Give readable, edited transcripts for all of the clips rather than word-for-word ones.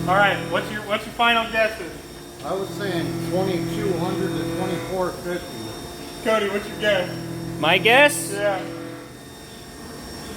All right, what's your final guesses? I was saying 2,200 to 2,450. Cody, what's your guess? My guess? Yeah.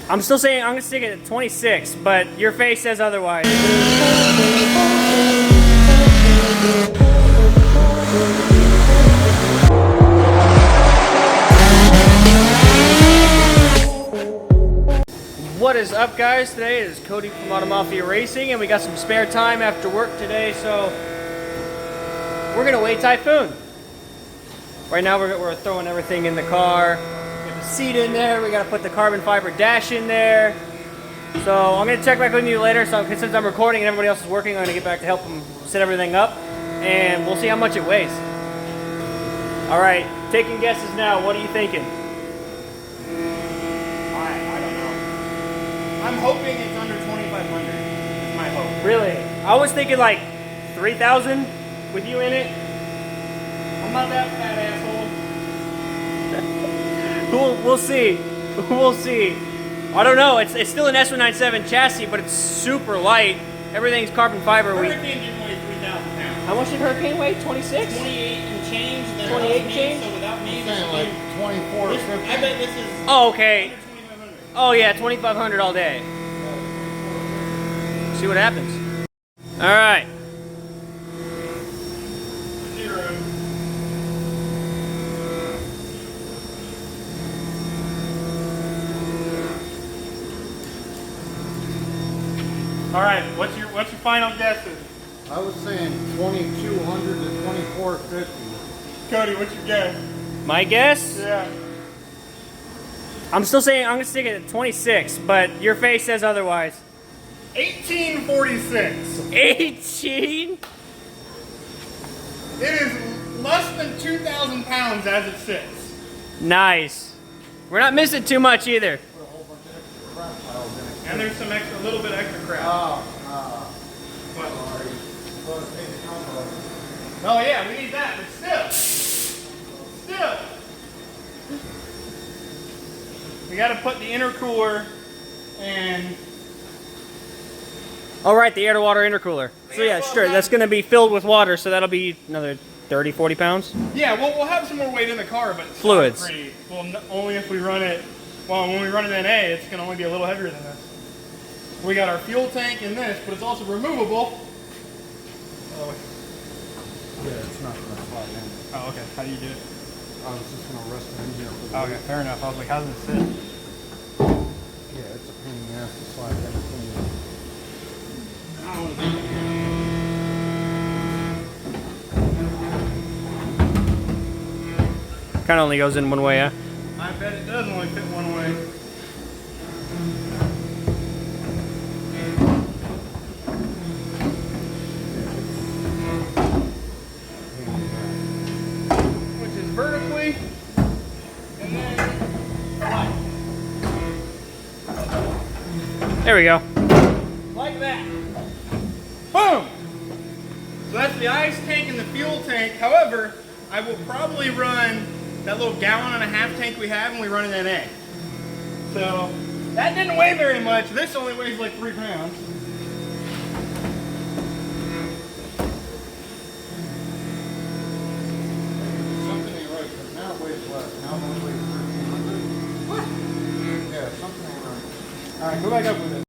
I'm still saying I'm gonna stick it at 26, but your face says otherwise. What is up, guys? Today is Cody from Auto Mafia Racing, and we got some spare time after work today, so we're gonna weigh Typhoon. Right now we're throwing everything in the car. We have the seat in there, we gotta put the carbon fiber dash in there. So I'm gonna check back with you later, so since I'm recording and everybody else is working, I'm gonna get back to help them set everything up, and we'll see how much it weighs. All right, taking guesses now, what are you thinking? I don't know. I'm hoping it's under 2,500. Is my hope. Really? I was thinking like 3,000 with you in it. I'm not that fat asshole. We'll see. We'll see. I don't know. It's still an S197 chassis, but it's super light. Everything's carbon fiber. Hurricane didn't weigh 3,000 pounds. How much did Hurricane weigh? 26? 28 and change. 28 and change? So without me, this Saying is like 2,450. I bet this is Oh, okay. under 2,500. Oh yeah, 2,500 all day. See what happens. All right. 0. All right, what's your final guesses? I was saying 2,200 to 2,450. Cody, what's your guess? My guess? Yeah. I'm still saying I'm gonna stick it at 26, but your face says otherwise. 1846. 18? It is less than 2,000 pounds as it sits. Nice. We're not missing too much either. Put a whole bunch of extra crap piles in it. And there's some extra, a little bit extra crap. Oh, But, sorry. But it's the counter. oh yeah, we need that, but still. We got to put the intercooler and All right, the air-to-water intercooler. So yeah, sure, that's gonna be filled with water, so that'll be another 30, 40 pounds. yeah, we'll have some more weight in the car, but it's Fluids. not pretty. Well, only if we run it. Well, when we run it in A, it's gonna only be a little heavier than this. We got our fuel tank in this, but it's also removable. Oh, Yeah, it's not going to slide in. oh okay. How do you do it? I was just going to rest it in here. For the Oh, okay, fair enough. I was like, how does it sit? Yeah, it's a pain in the ass to slide everything in. I don't want to do it. Kind of only goes in one way, huh? I bet it does only fit one way. Which is vertically and then flat. There we go. Like that. Boom! So that's the ice tank and the fuel tank. However, I will probably run that little 1.5 gallon tank we have when we run it in A. So that didn't weigh very much. This only weighs like 3 pounds. Something ain't right, because now it weighs less. Now it only weighs 1,300. What? Yeah, something ain't right. All right, go back up with it.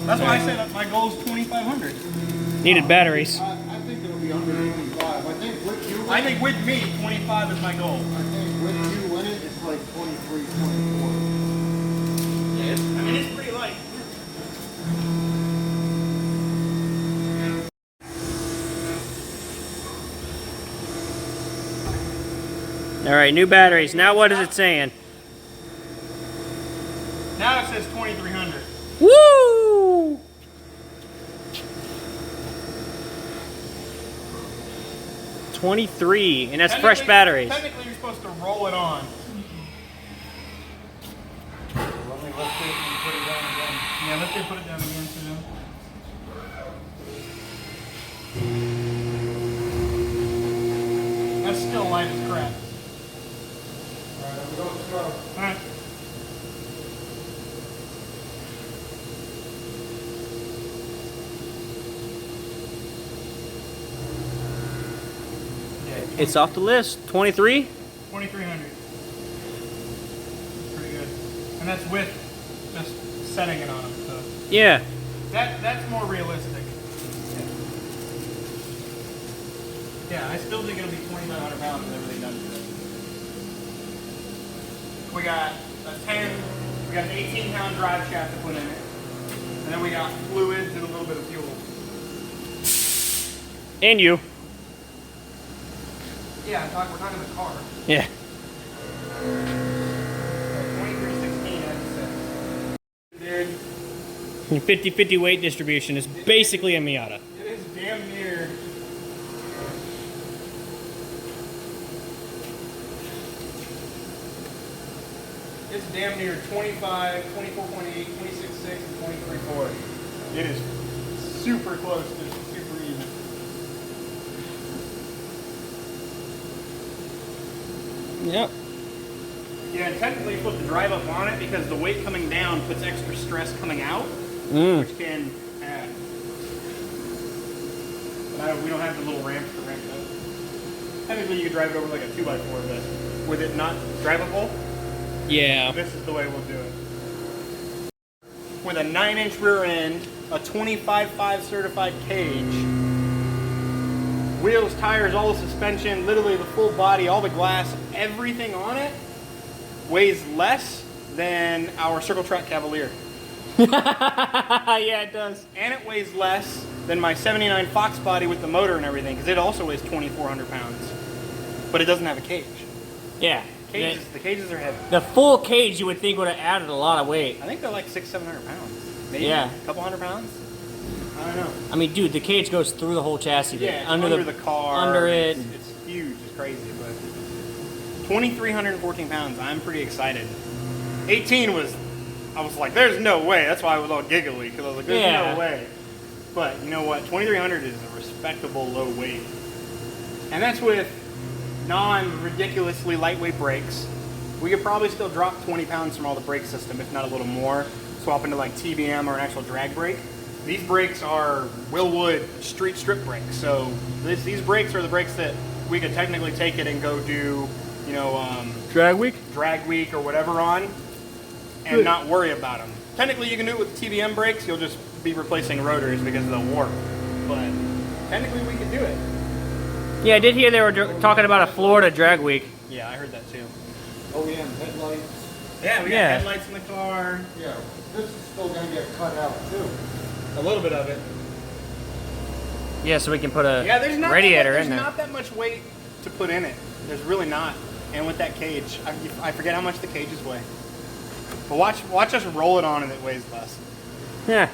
That's why I said that my goal is 2,500. Needed batteries. I think it'll be under 25. I think with you, I think with me, 25 is my goal. I think with you in it, it's like 23, 24. Yeah, I mean, it's pretty light. All right, new batteries. Now what is it saying? Now it says 2,300. Woo! $23, and that's fresh batteries. Technically, you're supposed to roll it on. Let me lift it and put it down again. Yeah, let's put it down again too. That's still light as crap. Alright, I'm going to go. Alright. It's off the list. 23? 2,300. Pretty good. And that's with just setting it on them. So Yeah. that's more realistic. Yeah, I still think it'll be 2,500 pounds with everything done to it. We got a 10, we got an 18-pound drive shaft to put in it. And then we got fluids and a little bit of fuel. And you. Yeah, we're talking the car. Yeah. 2316, as it says. Dude, 50-50 weight distribution is basically a Miata. it is damn near. It's damn near 25, 24.8, 26.6, and 23.4. It is super close to super even. Yep. Yeah, and technically you're supposed to drive up on it because the weight coming down puts extra stress coming out, which can add. But we don't have the little ramps to ramp it up. Technically you could drive it over like a 2x4, but with it not drivable, Yeah. this is the way we'll do it. With a 9-inch rear end, a 25.5 certified cage, wheels, tires, all the suspension, literally the full body, all the glass, everything on it weighs less than our Circle Track Cavalier. Yeah, it does. And it weighs less than my 79 Fox body with the motor and everything, because it also weighs 2,400 pounds. But it doesn't have a cage. Yeah. The cages are heavy. The full cage you would think would have added a lot of weight. I think they're like 600-700 pounds. Maybe Yeah. a couple hundred pounds. I don't know. I mean, dude, the cage goes through the whole chassis. Yeah, it's under the car. Under it. It's huge. It's crazy. But 2,314 pounds. I'm pretty excited. 18 was, I was like, there's no way. That's why I was all giggly, because I was like, there's no way. But you know what? 2,300 is a respectable low weight. And that's with non-ridiculously lightweight brakes. We could probably still drop 20 pounds from all the brake system, if not a little more. Swap into like TBM or an actual drag brake. These brakes are Willwood street strip brakes. So these brakes are the brakes that we could technically take it and go do, you know, Drag week? drag week or whatever on and not worry about them. Technically you can do it with TBM brakes, you'll just be replacing rotors because of the warp. But technically we could do it. Yeah, I did hear they were talking about a Florida drag week. Yeah, I heard that too. OEM headlights. Yeah, we got headlights in the car. Yeah, this is still gonna get cut out too. A little bit of it. Yeah, so we can put a There's radiator in there. not that much weight to put in it. There's really not. And with that cage, I forget how much the cages weigh. But watch us roll it on and it weighs less. Yeah.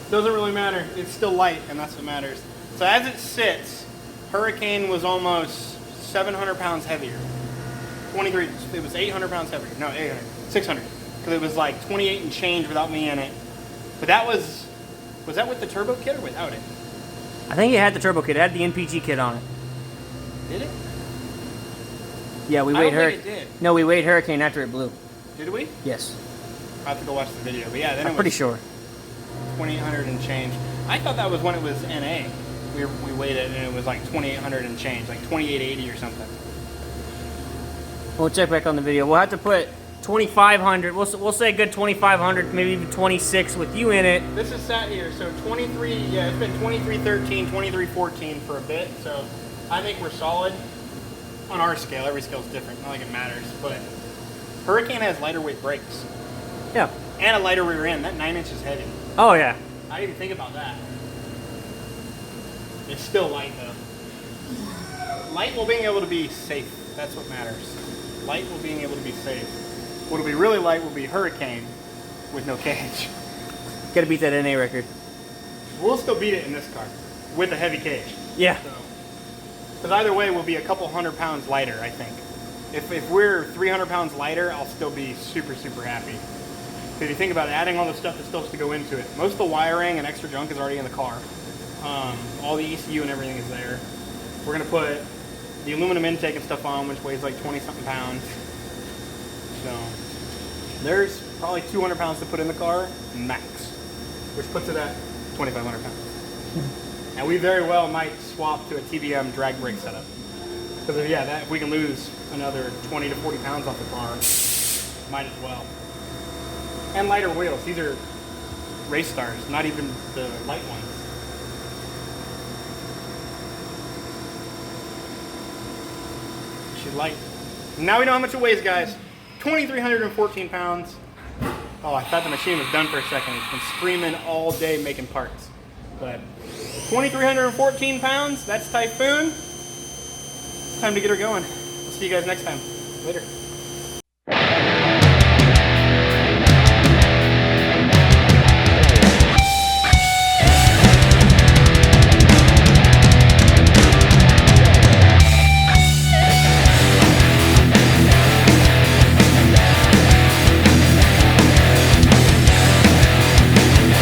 Doesn't really matter. It's still light, and that's what matters. So as it sits, Hurricane was almost 700 pounds heavier. 23, it was 800 pounds heavier. No, 800, 600. Because it was like 28 and change without me in it. But that was that with the turbo kit or without it? I think it had the turbo kit. It had the NPG kit on it. Did it? Yeah, we I weighed don't think Hurricane. it did. No, we weighed Hurricane after it blew. Did we? Yes. I have to go watch the video. But yeah, then I'm it was pretty sure. 2,800 and change. I thought that was when it was NA. We weighed it and it was like 2,800 and change, like 2,880 or something. We'll check back on the video. We'll have to put 2,500. We'll say a good 2,500, maybe even 26 with you in it. This is sat here, so 23, yeah, it's been 2313, 2314 for a bit, so I think we're solid on our scale. Every scale's different, not like it matters, but Hurricane has lighter weight brakes. Yeah. And a lighter rear end. That 9 inch is heavy. Oh, yeah. I didn't even think about that. It's still light though. Light while being able to be safe. That's what matters. Light while being able to be safe. What'll be really light will be Hurricane with no cage. Gotta beat that NA record. We'll still beat it in this car with a heavy cage. Yeah. Because either way, we'll be a couple 100 pounds lighter, I think. If we're 300 pounds lighter, I'll still be super, super happy. If you think about it, adding all the stuff that still has to go into it. Most of the wiring and extra junk is already in the car. All the ECU and everything is there. We're going to put the aluminum intake and stuff on, which weighs like 20-something pounds. So there's probably 200 pounds to put in the car, max, which puts it at 2,500 pounds. And we very well might swap to a TBM drag brake setup. Because yeah, if we can lose another 20 to 40 pounds off the car, might as well. And lighter wheels. These are race stars, not even the light ones. She's light. Now we know how much it weighs, guys. 2,314 pounds. Oh, I thought the machine was done for a second. It's been screaming all day making parts. But 2,314 pounds, that's Typhoon. Time to get her going. We'll see you guys next time. Later.